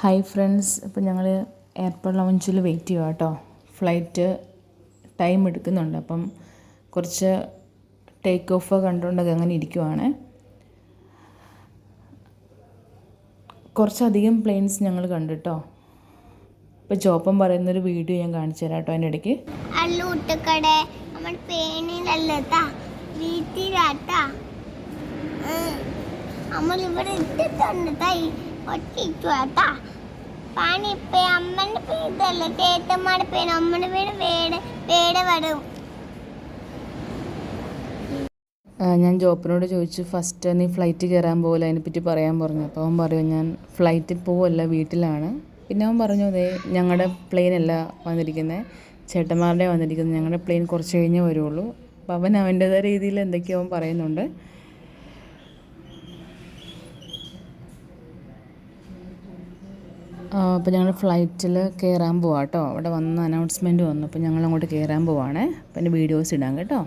Hi friends, ഇപ്പോൾ ഞങ്ങൾ airport ലൗഞ്ചിൽ wait ചെയ്യുക കേട്ടോ. ഫ്ലൈറ്റ് ടൈം എടുക്കുന്നുണ്ട്, അപ്പം കുറച്ച് ടേക്ക് ഓഫ് കണ്ടുകൊണ്ടൊക്കെ അങ്ങനെ ഇരിക്കുവാണ്. കുറച്ചധികം പ്ലെയിൻസ് ഞങ്ങൾ കണ്ടു കേട്ടോ. ഇപ്പോൾ ജോപ്പം പറയുന്നൊരു വീഡിയോ ഞാൻ കാണിച്ചു തരാം കേട്ടോ. അതിൻ്റെ ഇടയ്ക്ക് നമ്മളിവിടെ ഇട്ടിട്ടുണ്ട് തൈ ഒട്ടിക്കുവാട്ടാ. പണി ഇപ്പം അമ്മൻ്റെ പേരല്ല, ചേട്ടന്മാരുടെ പേര്. അമ്മയുടെ പേര് വേടെ വരും. ഞാൻ ജോപ്പിനോട് ചോദിച്ചു, ഫസ്റ്റ് നീ ഫ്ലൈറ്റ് കയറാൻ പോകില്ല, അതിനെപ്പറ്റി പറയാൻ പറഞ്ഞു. അപ്പോൾ അവൻ പറയും ഞാൻ ഫ്ലൈറ്റിൽ പോവല്ല, വീട്ടിലാണ്. പിന്നെ അവൻ പറഞ്ഞു, അതെ ഞങ്ങളുടെ പ്ലെയിനല്ല വന്നിരിക്കുന്നത്, ചേട്ടന്മാരുടെ വന്നിരിക്കുന്നത്, ഞങ്ങളുടെ പ്ലെയിൻ കുറച്ച് കഴിഞ്ഞേ വരുള്ളൂ. അപ്പോൾ അവൻ അവൻ്റേതായ രീതിയിൽ എന്തൊക്കെയോ അവൻ പറയുന്നുണ്ട്. അപ്പോൾ ഞങ്ങൾ ഫ്ലൈറ്റിൽ കയറാൻ പോവാം കേട്ടോ. അവിടെ വന്ന് അനൗൺസ്മെൻറ്റ് വന്നു, അപ്പോൾ ഞങ്ങൾ അങ്ങോട്ട് കയറാൻ പോവാണ്. അപ്പോൾ എൻ്റെ വീഡിയോസ് ഇടാം കേട്ടോ.